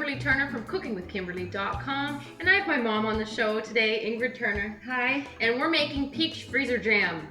Kimberly Turner from cookingwithkimberly.com, and I have my mom on the show today, Ingrid Turner. Hi. And we're making peach freezer jam.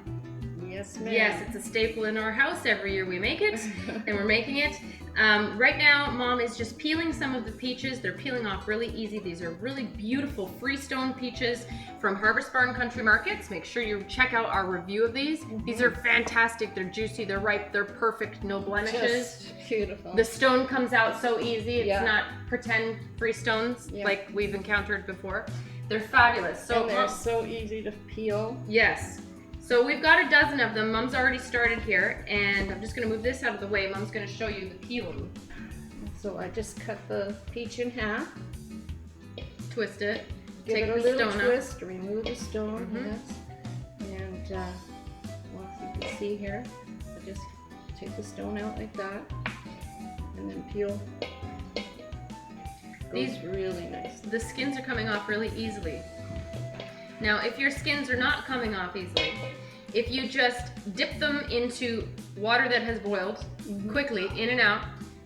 Yes, ma'am. Yes, it's a staple in our house. Every year we make it, and we're making it. Right now, Mom is just peeling some of the peaches. They're peeling off really easy. These are really beautiful freestone peaches from Harvest Barn Country Markets. Make sure you check out our review of these. These are fantastic. They're juicy, they're ripe, they're perfect, no blemishes. Just beautiful. The stone comes out so easy. It's Yeah. not pretend free stones Yeah. like we've encountered before. They're fabulous. So and they're so easy to peel. yes. So we've got a dozen of them. Mom's already started here, and I'm just gonna move this out of the way. Mom's gonna show you the peeling. So I just cut the peach in half. Twist it. Give Take it a the little stone twist, remove the stone, Mhm. yes. And well, if you can see here, I just take the stone out like that, and then peel. These really nice. The skins are coming off really easily. Now, if your skins are not coming off easily, if you just dip them into water that has boiled quickly, in and out,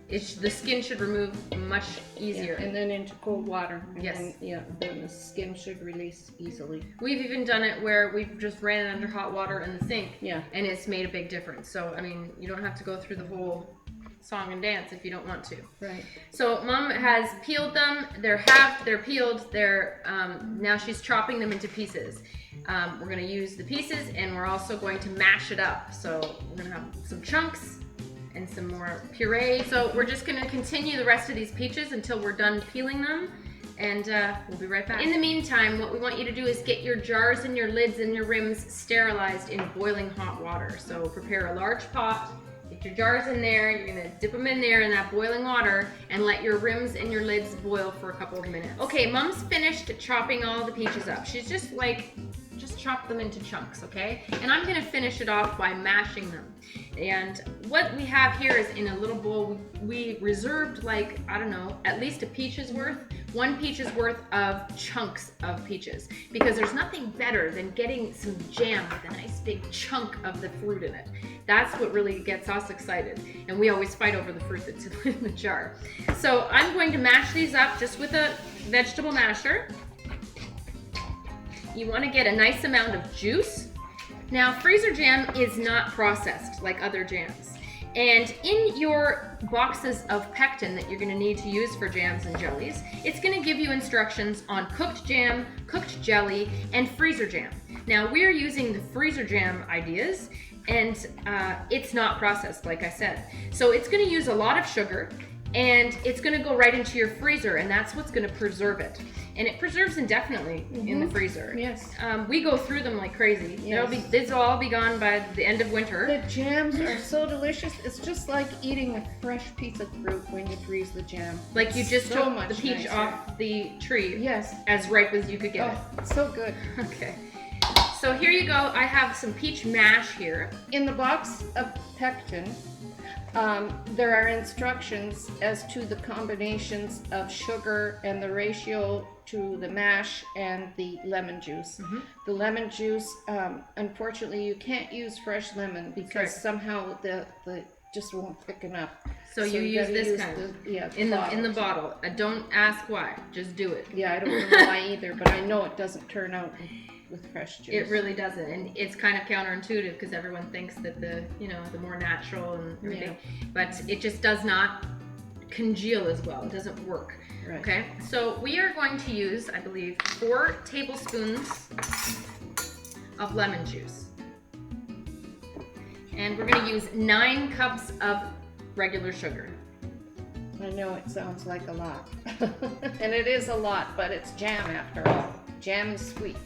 the skin should remove much easier. Yeah, and then into cold water. And Yes. then the skin should release easily. We've even done it where we've just ran it under hot water in the sink, Yeah. and it's made a big difference. So, I mean, you don't have to go through the whole song and dance if you don't want to. Right. So Mom has peeled them. They're halved, they're peeled, they're now she's chopping them into pieces. We're gonna use the pieces, and we're also going to mash it up. So we're gonna have some chunks and some more puree. So we're just gonna continue the rest of these peaches until we're done peeling them, and we'll be right back. In the meantime, what we want you to do is get your jars and your lids and your rims sterilized in boiling hot water. So prepare a large pot. Get your jars in there, you're gonna dip them in there in that boiling water and let your rims and your lids boil for a couple of minutes. Okay, Mom's finished chopping all the peaches up. She's just chop them into chunks, okay? And I'm gonna finish it off by mashing them. And what we have here is in a little bowl, we reserved like, I don't know, at least a peach's worth, 1 peach's worth of chunks of peaches, because there's nothing better than getting some jam with a nice big chunk of the fruit in it. That's what really gets us excited, and we always fight over the fruit that's in the jar. So I'm going to mash these up just with a vegetable masher. You want to get a nice amount of juice. Now, freezer jam is not processed like other jams. And in your boxes of pectin that you're going to need to use for jams and jellies, it's going to give you instructions on cooked jam, cooked jelly, and freezer jam. Now, we're using the freezer jam ideas, and it's not processed, like I said. So it's going to use a lot of sugar, and it's going to go right into your freezer, and that's what's going to preserve it. And it preserves indefinitely in the freezer. Yes. We go through them like crazy. Yes. This will all be gone by the end of winter. The jams are so delicious. It's just like eating a fresh piece of fruit when you freeze the jam. Like you just so took much the peach nicer. off the tree. Yes. As ripe as you could get Oh, it's so good. it. Okay. So here you go. I have some peach mash here. In the box of pectin, there are instructions as to the combinations of sugar and the ratio to the mash and the lemon juice. The lemon juice, unfortunately, you can't use fresh lemon because Correct. somehow the just won't thicken up. So you use gotta this kind. In the bottle. Don't ask why. Just do it. Yeah, I don't know why either, but I know it doesn't turn out with fresh juice. It really doesn't, and it's kind of counterintuitive because everyone thinks that the more natural and everything, but it just does not congeal as well. It doesn't work. Right. Okay, so we are going to use, I believe, 4 tablespoons of lemon juice, and we're going to use 9 cups of regular sugar. I know it sounds like a lot, and it is a lot, but it's jam after all. Jam is sweet.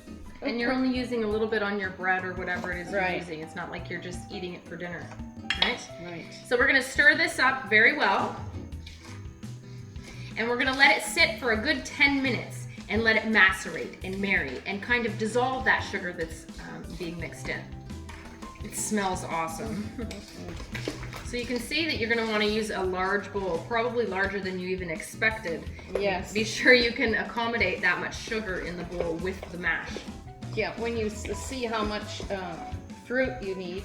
And you're only using a little bit on your bread or whatever it is you're Right. using. It's not like you're just eating it for dinner, right? Right. So we're gonna stir this up very well. And we're gonna let it sit for a good 10 minutes and let it macerate and marry and kind of dissolve that sugar that's being mixed in. It smells awesome. So you can see that you're gonna wanna use a large bowl, probably larger than you even expected. Yes. Be sure you can accommodate that much sugar in the bowl with the mash. Yeah, when you see how much fruit you need,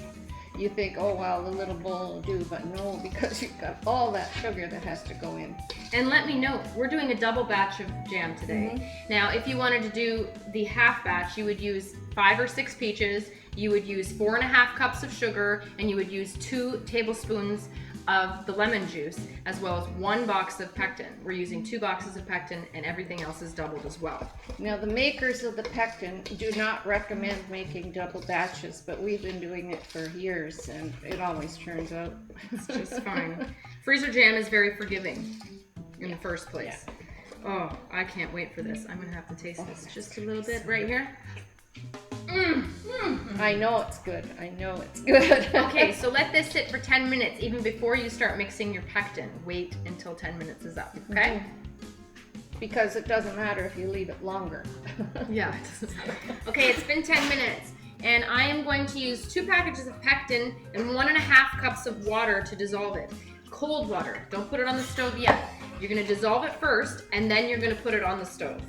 you think, oh, well, the little bowl will do, but no, because you've got all that sugar that has to go in. And let me know, we're doing a double batch of jam today. Now, if you wanted to do the half batch, you would use 5 or 6 peaches, you would use 4.5 cups of sugar, and you would use 2 tablespoons of the lemon juice, as well as 1 box of pectin. We're using 2 boxes of pectin, and everything else is doubled as well. Now, the makers of the pectin do not recommend making double batches, but we've been doing it for years, and it always turns out It's just fine. Freezer jam is very forgiving in the first place. Oh, I can't wait for this. I'm gonna have to taste this just a little bit right here. I know it's good. I know it's good. Okay, so let this sit for 10 minutes even before you start mixing your pectin. Wait until 10 minutes is up, okay? Because it doesn't matter if you leave it longer. Yeah, it doesn't matter. Okay, it's been 10 minutes, and I am going to use 2 packages of pectin and 1.5 cups of water to dissolve it. Cold water. Don't put it on the stove yet. You're gonna dissolve it first, and then you're gonna put it on the stove.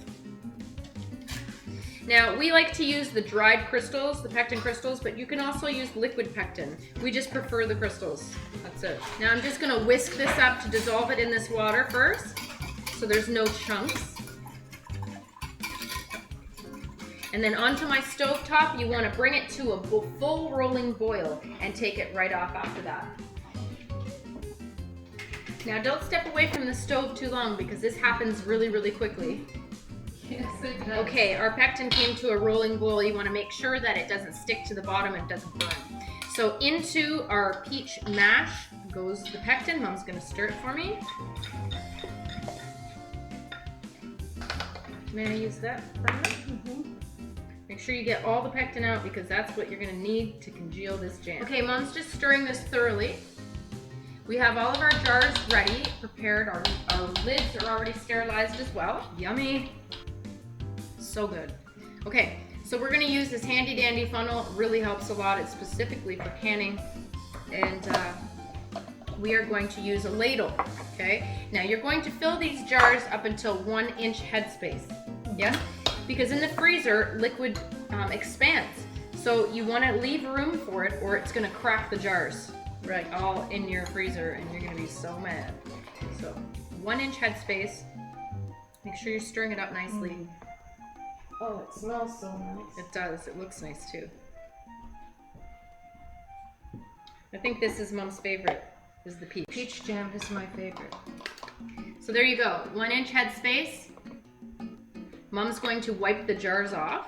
Now, we like to use the dried crystals, the pectin crystals, but you can also use liquid pectin. We just prefer the crystals. That's it. Now, I'm just gonna whisk this up to dissolve it in this water first, so there's no chunks. And then onto my stove top, you wanna bring it to a full rolling boil and take it right off after that. Now, don't step away from the stove too long because this happens really, really quickly. Yes, it does. Okay, our pectin came to a rolling boil. You want to make sure that it doesn't stick to the bottom and doesn't burn. So into our peach mash goes the pectin. Mom's going to stir it for me. May I use that for me? Make sure you get all the pectin out because that's what you're going to need to congeal this jam. Okay, Mom's just stirring this thoroughly. We have all of our jars ready, prepared. Our lids are already sterilized as well. Yummy. So good. Okay, so we're gonna use this handy dandy funnel. It really helps a lot. It's specifically for canning. And we are going to use a ladle, okay? Now you're going to fill these jars up until 1-inch headspace, yeah? Because in the freezer, liquid expands. So you wanna leave room for it or it's gonna crack the jars. Right, all in your freezer, and you're gonna be so mad. So, 1-inch headspace. Make sure you're stirring it up nicely. Oh, it smells so nice. It does. It looks nice too. I think this is Mom's favorite. Is the peach. Peach jam is my favorite. So there you go. 1-inch headspace. Mom's going to wipe the jars off.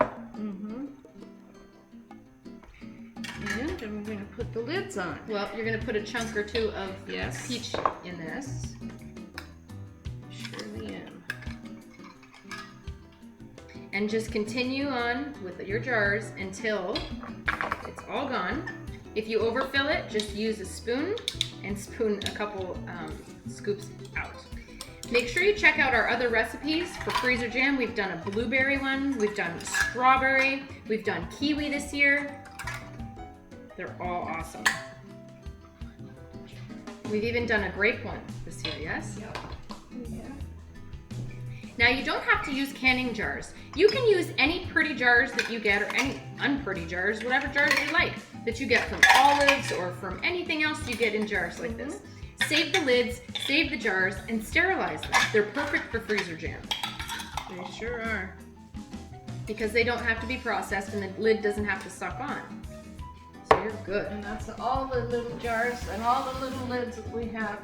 And I'm going to put the lids on. Well, you're going to put a chunk or 2 of peach in this. Surely am. And just continue on with your jars until it's all gone. If you overfill it, just use a spoon and spoon a couple scoops out. Make sure you check out our other recipes for freezer jam. We've done a blueberry one, we've done strawberry, we've done kiwi this year. They're all awesome. We've even done a grape one this year, yes? Yep. Yeah. Now you don't have to use canning jars. You can use any pretty jars that you get or any unpretty jars, whatever jars you like, that you get from olives or from anything else you get in jars like this. Save the lids, save the jars, and sterilize them. They're perfect for freezer jam. They sure are. Because they don't have to be processed and the lid doesn't have to suck on. So you're good. And that's all the little jars and all the little lids that we have.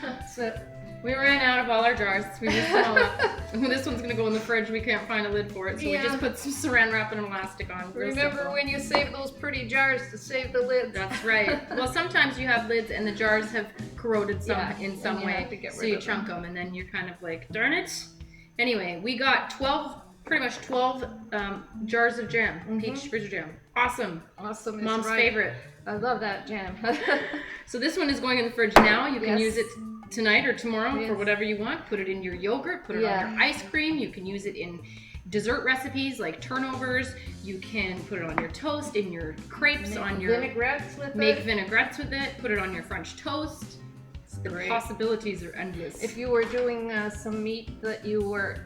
That's it. We ran out of all our jars. We used them all up. This one's gonna go in the fridge. We can't find a lid for it, so we just put some saran wrap and elastic on. Remember when you save those pretty jars to save the lids? That's right. Well, sometimes you have lids and the jars have corroded in some way, so you chunk them, and then you're kind of like, darn it. Anyway, we got pretty much 12 jars of jam, peach freezer jam. Awesome. Awesome. Mom's favorite. I love that jam. So this one is going in the fridge now. You can use it tonight or tomorrow for whatever you want. Put it in your yogurt, put it on your ice cream. You can use it in dessert recipes like turnovers. You can put it on your toast, in your crepes, on your vinaigrettes with make vinaigrettes with it. Put it on your French toast. The great. possibilities are endless. If you were doing some meat that you were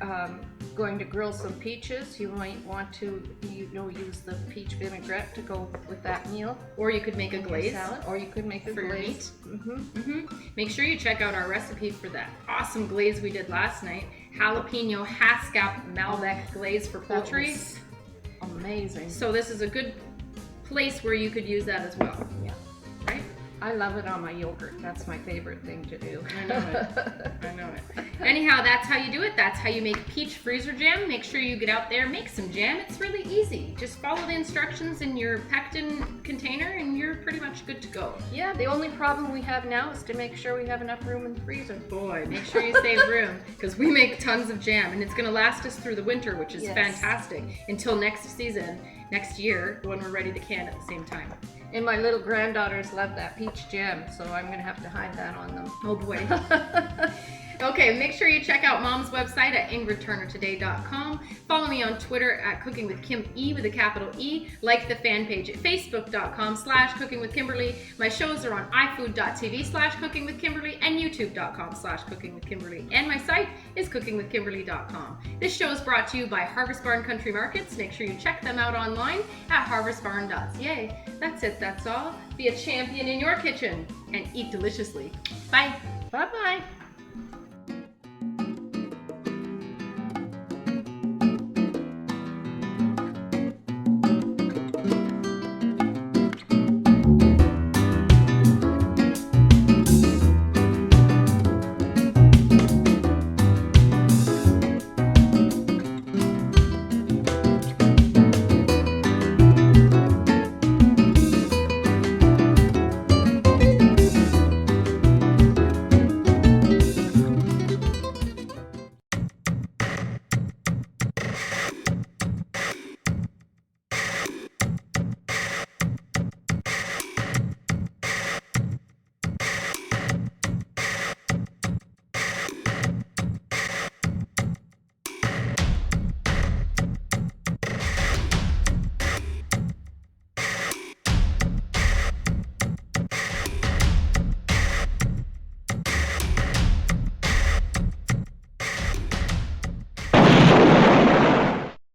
going to grill some peaches, you might want to, use the peach vinaigrette to go with that meal. Or you could make a glaze Salad, or you could make a for your glaze. meat. Make sure you check out our recipe for that awesome glaze we did last night. Jalapeno Haskap Malbec glaze for poultry. Amazing. So this is a good place where you could use that as well. Yeah. Right? I love it on my yogurt. That's my favorite thing to do. I know it. I know it. Anyhow, that's how you do it. That's how you make peach freezer jam. Make sure you get out there, make some jam. It's really easy. Just follow the instructions in your pectin container and you're pretty much good to go. Yeah, the only problem we have now is to make sure we have enough room in the freezer. Boy, make sure you save room because we make tons of jam and it's going to last us through the winter, which is fantastic, until next season, next year, when we're ready to can at the same time. And my little granddaughters love that peach jam, so I'm going to have to hide that on them. Oh boy. Okay, make sure you check out Mom's website at ingridturnertoday.com. Follow me on Twitter at Cooking with Kim E with a capital E. Like the fan page at facebook.com/cookingwithkimberly. My shows are on ifood.tv/cookingwithkimberly and youtube.com/cookingwithkimberly. And my site is cookingwithkimberly.com. This show is brought to you by Harvest Barn Country Markets. Make sure you check them out online at harvestbarn.ca. That's it, that's all. Be a champion in your kitchen and eat deliciously. Bye. Bye-bye.